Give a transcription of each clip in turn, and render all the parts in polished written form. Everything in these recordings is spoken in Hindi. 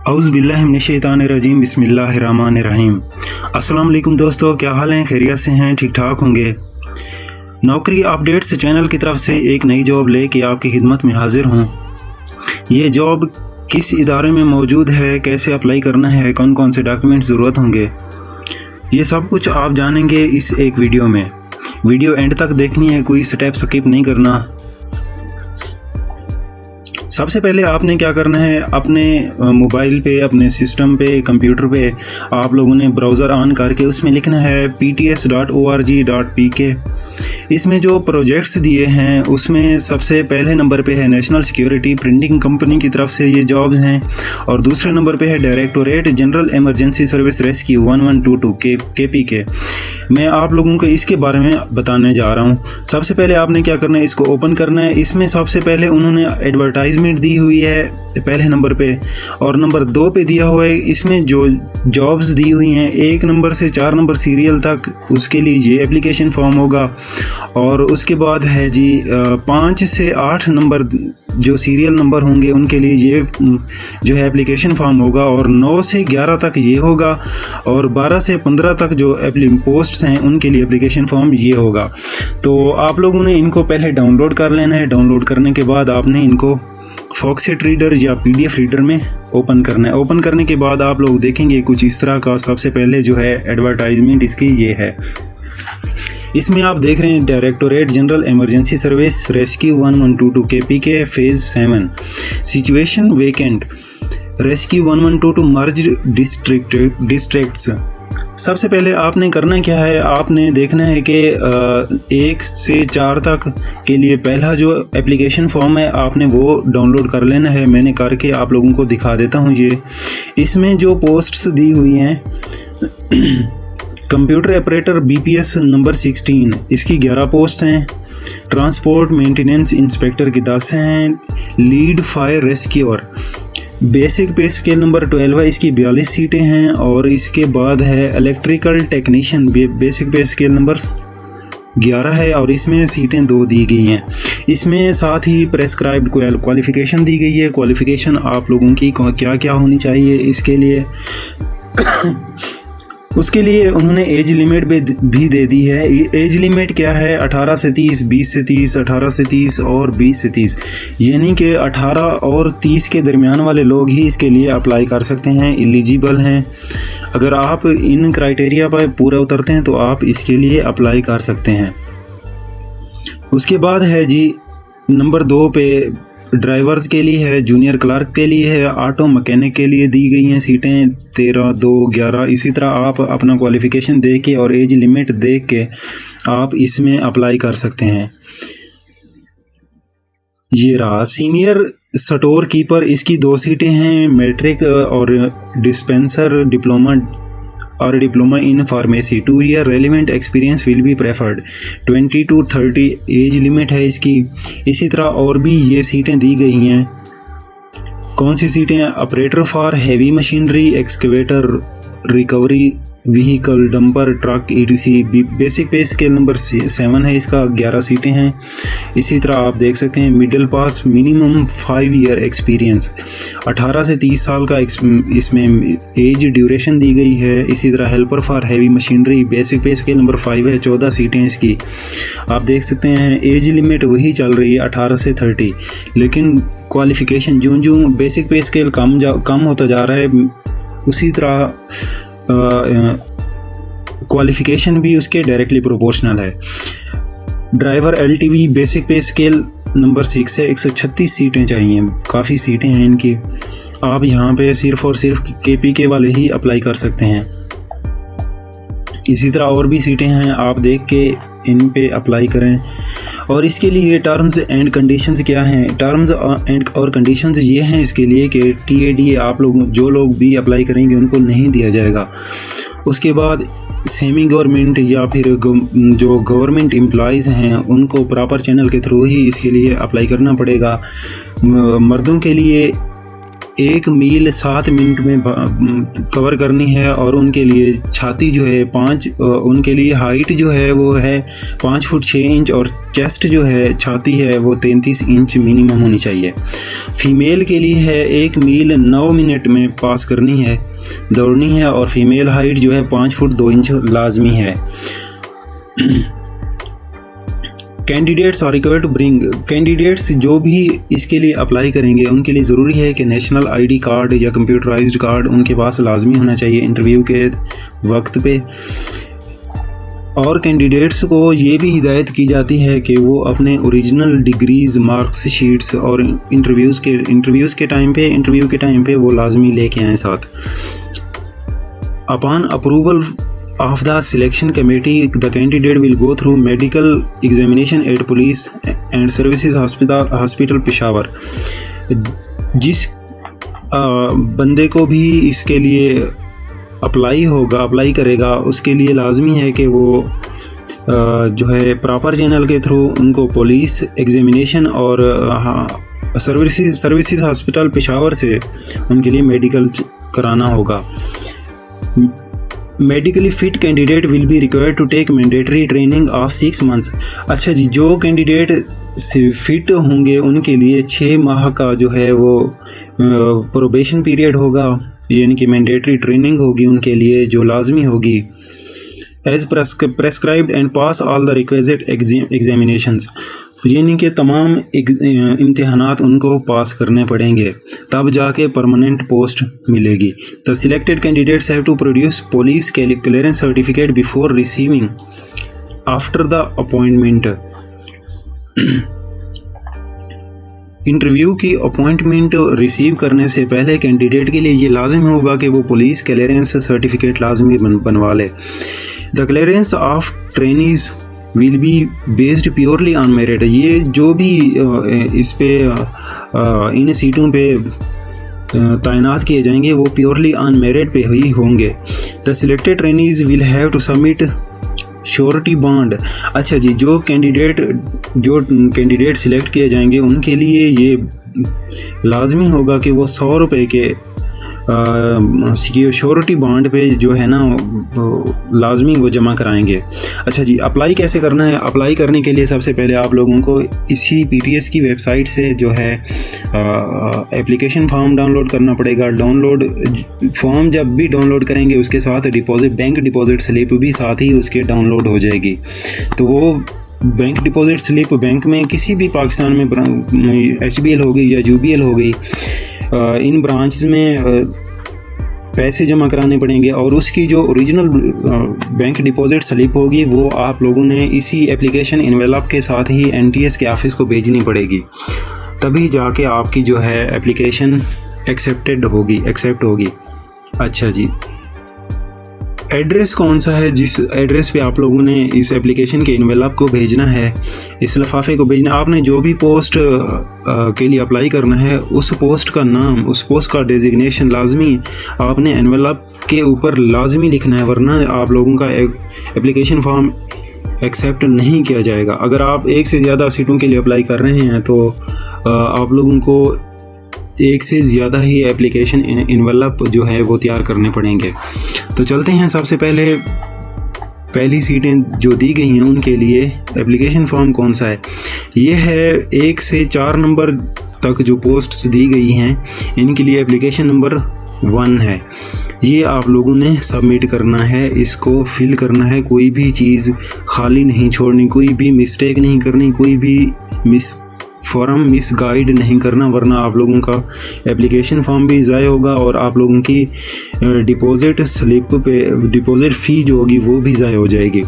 औज़ुबिल्लाहिमिनश्शैतानिर्रजीम बिस्मिल्लाहिर्रहमानिर्रहीम। अस्सलाम वालेकुम दोस्तों, क्या हाल हैं? खैरियत से हैं? ठीक ठाक होंगे। नौकरी अपडेट्स चैनल की तरफ से एक नई जॉब लेके आपकी खिदमत में हाजिर हूँ। ये जॉब किस इदारे में मौजूद है, कैसे अप्लाई करना है, कौन कौन से डॉक्यूमेंट ज़रूरत होंगे, ये सब कुछ आप जानेंगे इस एक वीडियो में। वीडियो एंड तक देखनी है, कोई स्टेप स्किप नहीं करना। सबसे पहले आपने क्या करना है, अपने मोबाइल पे, अपने सिस्टम पे, कंप्यूटर पे आप लोगों ने ब्राउज़र ऑन करके उसमें लिखना है pts.org.pk। इसमें जो प्रोजेक्ट्स दिए हैं उसमें सबसे पहले नंबर पे है नेशनल सिक्योरिटी प्रिंटिंग कंपनी की तरफ से ये जॉब्स हैं, और दूसरे नंबर पे है directorate general emergency service rescue 1122 KPK। मैं आप लोगों को इसके बारे में बताने जा रहा हूँ। सबसे पहले आपने क्या करना है, इसको ओपन करना है। इसमें सबसे पहले उन्होंने एडवर्टाइजमेंट दी हुई है पहले नंबर पे, और नंबर 2 पे दिया हुआ है इसमें जो जॉब्स दी हुई हैं 1 नंबर से 4 नंबर सीरियल तक, उसके लिए ये एप्लीकेशन फॉर्म होगा। और उसके बाद है जी 5 से 8 नंबर जो सीरियल नंबर होंगे उनके लिए ये जो है एप्लीकेशन फॉर्म होगा, और 9 से 11 तक ये होगा, और 12 से 15 तक जो पोस्ट्स हैं उनके लिए एप्लीकेशन फॉर्म ये होगा। तो आप लोगों ने इनको पहले डाउनलोड कर लेना है। डाउनलोड करने के बाद आपने इनको फॉक्सेट रीडर या PDF रीडर में ओपन करना है। ओपन करने के बाद आप लोग देखेंगे कुछ इस तरह का। सबसे पहले जो है एडवर्टाइजमेंट इसकी ये है। इसमें आप देख रहे हैं directorate general emergency service rescue 1122 KPK phase 7 situation vacant rescue 1122 merged districts. सबसे पहले आपने करना क्या है, आपने देखना है कि 1 से 4 तक के लिए पहला जो एप्लीकेशन फॉर्म है आपने वो डाउनलोड कर लेना है। मैंने करके आप लोगों को दिखा देता हूँ। ये इसमें जो पोस्ट्स दी हुई हैं कंप्यूटर ऑपरेटर BPS नंबर 16, इसकी 11 पोस्ट हैं। ट्रांसपोर्ट मेंटेनेंस इंस्पेक्टर की 10 हैं। लीड फायर रेस्क्यूअर बेसिक पे स्केल नंबर 12 है, इसकी 42 सीटें हैं। और इसके बाद है इलेक्ट्रिकल टेक्नीशियन बेसिक पे स्केल नंबर 11 है, और इसमें सीटें 2 दी गई हैं। इसमें साथ ही प्रेस्क्राइब्ड क्वालिफ़िकेशन दी गई है। क्वालिफ़िकेशन आप लोगों की क्या क्या होनी चाहिए इसके लिए उसके लिए उन्होंने एज लिमिट भी दे दी है। एज लिमिट क्या है, 18 से 30, 20 से 30, 18 से 30 और 20 से 30, यानी कि 18 और 30 के दरमियान वाले लोग ही इसके लिए अप्लाई कर सकते हैं, एलिजिबल हैं। अगर आप इन क्राइटेरिया पर पूरा उतरते हैं तो आप इसके लिए अप्लाई कर सकते हैं। उसके बाद है जी नंबर 2 पे ड्राइवर्स के लिए है, जूनियर क्लर्क के लिए है, ऑटो मैकेनिक के लिए दी गई हैं सीटें 13, 2, 11। इसी तरह आप अपना क्वालिफ़िकेशन देख के और एज लिमिट देख के आप इसमें अप्लाई कर सकते हैं। ये रहा सीनियर स्टोर कीपर, इसकी 2 सीटें हैं। मैट्रिक और dispenser diploma in pharmacy 2 year relevant experience will be preferred. 20 to 30 age limit है इसकी। इसी तरह और भी ये सीटें दी गई हैं। कौन सी सीटें हैं, operator for heavy machinery, excavator, recovery vehicle, dumper, truck ETC। Basic पे स्केल नंबर 7 है, इसका 11 सीटें हैं। इसी तरह आप देख सकते हैं middle pass minimum 5 year experience, 18 से 30 साल का इसमें एज ड्यूरेशन दी गई है। इसी तरह helper for heavy machinery basic पे स्केल नंबर 5 है, 14 सीटें इसकी। आप देख सकते हैं एज लिमिट वही चल रही है 18 से 30, लेकिन क्वालिफ़िकेशन जो बेसिक पे स्केल कम होता जा रहा है उसी तरह क्वालिफ़िकेशन भी उसके डायरेक्टली प्रोपोर्शनल है। ड्राइवर LTV बेसिक पे स्केल नंबर 6 है, 136 सीटें चाहिए, काफ़ी सीटें हैं इनकी। आप यहाँ पे सिर्फ़ और सिर्फ KPK वाले ही अप्लाई कर सकते हैं। इसी तरह और भी सीटें हैं, आप देख के इन पे अप्लाई करें। और इसके लिए टर्म्स एंड कंडीशंस क्या हैं, टर्म्स एंड और कंडीशंस ये हैं इसके लिए कि TAD आप लोग जो लोग भी अप्लाई करेंगे उनको नहीं दिया जाएगा। उसके बाद सेमी गवर्नमेंट या फिर जो गवर्नमेंट एम्प्लॉयज़ हैं उनको प्रॉपर चैनल के थ्रू ही इसके लिए अप्लाई करना पड़ेगा। मर्दों के लिए 1 मील 7 मिनट में कवर करनी है, और उनके लिए छाती जो है उनके लिए हाइट जो है वो है 5 फुट 6 इंच, और चेस्ट जो है छाती है वो 33 इंच मिनिमम होनी चाहिए। फीमेल के लिए है 1 मील 9 मिनट में पास करनी है, दौड़नी है, और फीमेल हाइट जो है 5 फुट 2 इंच लाजमी है। Candidates are required to bring, candidates जो भी इसके लिए अप्लाई करेंगे उनके लिए ज़रूरी है कि नेशनल आईडी कार्ड या कंप्यूटराइज्ड कार्ड उनके पास लाजमी होना चाहिए इंटरव्यू के वक्त पे। और कैंडिडेट्स को ये भी हिदायत की जाती है कि वो अपने ओरिजिनल डिग्रीज़, मार्क्स शीट्स और इंटरव्यू के टाइम पे वो लाजमी लेके आएँ साथ। Upon approval of the selection committee, the candidate will go through medical examination at police and services hospital Peshawar. जिस बंदे को भी इसके लिए अप्लाई करेगा उसके लिए लाजमी है कि वो जो है प्रॉपर चैनल के थ्रू उनको पुलिस एग्जामिनेशन और सर्विसेज हॉस्पिटल पेशावर से उनके लिए मेडिकल कराना होगा। Medically fit candidate will be required to take mandatory training of 6 months. अच्छा जी, जो कैंडिडेट से फिट होंगे उनके लिए 6 माह का जो है वो प्रोबेशन पीरियड होगा, यानी कि मैंडेटरी ट्रेनिंग होगी उनके लिए जो लाजमी होगी। As prescribed and pass all the requisite examinations, यानी कि तमाम इम्तिहानात उनको पास करने पड़ेंगे तब जाके परमानेंट पोस्ट मिलेगी। The selected candidates have to produce police clearance certificate before receiving after the appointment. Interview की अपॉइंटमेंट रिसीव करने से पहले कैंडिडेट के लिए ये लाजिम होगा कि वो पुलिस क्लियरेंस सर्टिफिकेट लाजमी बनवा ले। The clearance of trainees will be based purely on merit, ये जो भी इस पे इन सीटों पे तैनात किए जाएंगे वो प्योरली ऑन मेरिट पे ही होंगे। The selected trainees will have to submit surety bond. अच्छा जी, जो कैंडिडेट सिलेक्ट किए जाएंगे उनके लिए ये लाजमी होगा कि वो 100 रुपये के श्योरिटी बॉन्ड पे जो है ना लाजमी वो जमा कराएंगे। अच्छा जी, अप्लाई कैसे करना है? अप्लाई करने के लिए सबसे पहले आप लोगों को इसी PTS की वेबसाइट से जो है एप्लीकेशन फॉर्म डाउनलोड करना पड़ेगा। डाउनलोड फॉर्म जब भी डाउनलोड करेंगे उसके साथ बैंक डिपॉजिट स्लिप भी साथ ही उसके डाउनलोड हो जाएगी। तो वो बैंक डिपॉजिट स्लिप बैंक में किसी भी पाकिस्तान में HBL हो गई या UBL हो गई, इन ब्रांच में पैसे जमा कराने पड़ेंगे, और उसकी जो ओरिजिनल बैंक डिपॉजिट स्लिप होगी वो आप लोगों ने इसी एप्लीकेशन इन्वेलप के साथ ही NTS के ऑफिस को भेजनी पड़ेगी, तभी जाके आपकी जो है एप्लीकेशन एक्सेप्ट होगी। अच्छा जी, एड्रेस कौन सा है जिस एड्रेस पे आप लोगों ने इस एप्लीकेशन के इन्वेलप को भेजना है, इस लिफाफे को भेजना? आपने जो भी पोस्ट के लिए अप्लाई करना है उस पोस्ट का नाम, उस पोस्ट का डेजिग्नेशन लाजमी आपने एनवेलप के ऊपर लाजमी लिखना है, वरना आप लोगों का एप्लीकेशन फॉर्म एक्सेप्ट नहीं किया जाएगा। अगर आप एक से ज़्यादा सीटों के लिए अप्लाई कर रहे हैं तो आप लोगों को एक से ज़्यादा ही एप्लीकेशन इन्वेलप जो है वो तैयार करने पड़ेंगे। तो चलते हैं, सबसे पहली सीटें जो दी गई हैं उनके लिए एप्लीकेशन फॉर्म कौन सा है? ये है 1 से 4 नंबर तक जो पोस्ट्स दी गई हैं इनके लिए एप्लीकेशन नंबर 1 है। ये आप लोगों ने सबमिट करना है, इसको फिल करना है, कोई भी चीज़ खाली नहीं छोड़नी, कोई भी मिस्टेक नहीं करनी, कोई भी फॉर्म मिस गाइड नहीं करना, वरना आप लोगों का एप्लीकेशन फॉर्म भी ज़ाय होगा और आप लोगों की डिपॉजिट स्लिप पे डिपॉजिट फ़ी जो होगी वो भी ज़ाय हो जाएगी।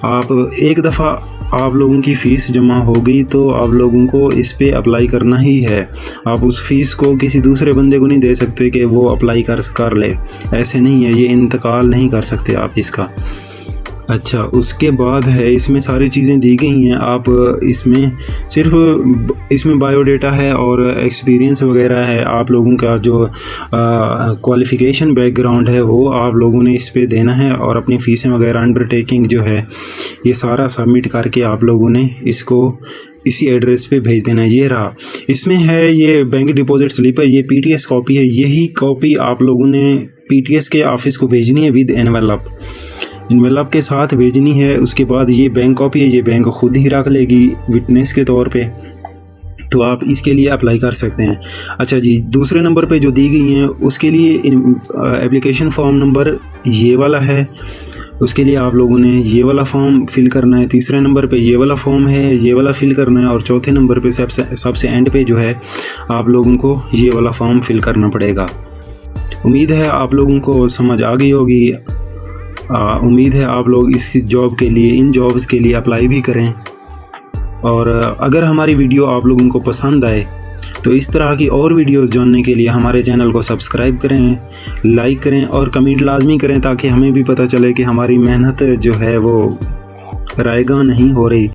आप एक दफ़ा आप लोगों की फ़ीस जमा हो गई तो आप लोगों को इस पे अप्लाई करना ही है। आप उस फ़ीस को किसी दूसरे बंदे को नहीं दे सकते कि वो अप्लाई कर ले, ऐसे नहीं है, ये इंतकाल नहीं कर सकते आप इसका। अच्छा, उसके बाद है इसमें सारी चीज़ें दी गई हैं। आप इसमें बायोडेटा है और एक्सपीरियंस वगैरह है, आप लोगों का जो क्वालिफ़िकेशन बैकग्राउंड है वो आप लोगों ने इस पे देना है, और अपनी फ़ीसें वगैरह अंडरटेकिंग जो है ये सारा सबमिट करके आप लोगों ने इसको इसी एड्रेस पे भेज देना है। ये रहा, इसमें है ये बैंक डिपॉजिट स्लिप है, ये पीटीएस कॉपी है। यही कॉपी आप लोगों ने पीटीएस के ऑफिस को भेजनी है विद एनवेलप के साथ भेजनी है। उसके बाद ये बैंक कॉपी है, ये बैंक खुद ही रख लेगी विटनेस के तौर पे, तो आप इसके लिए अप्लाई कर सकते हैं। अच्छा जी, दूसरे नंबर पे जो दी गई हैं उसके लिए एप्लीकेशन फॉर्म नंबर ये वाला है, उसके लिए आप लोगों ने ये वाला फॉर्म फिल करना है। तीसरे नंबर पे ये वाला फॉर्म है, ये वाला फिल करना है। और चौथे नंबर पे सबसे एंड पे जो है आप लोगों को ये वाला फॉर्म फिल करना पड़ेगा। उम्मीद है आप लोगों को समझ आ गई होगी। उम्मीद है आप लोग इस जॉब के लिए, इन जॉब्स के लिए अप्लाई भी करें। और अगर हमारी वीडियो आप लोगों को पसंद आए तो इस तरह की और वीडियोस जानने के लिए हमारे चैनल को सब्सक्राइब करें, लाइक करें और कमेंट लाजमी करें, ताकि हमें भी पता चले कि हमारी मेहनत जो है वो रायगा नहीं हो रही।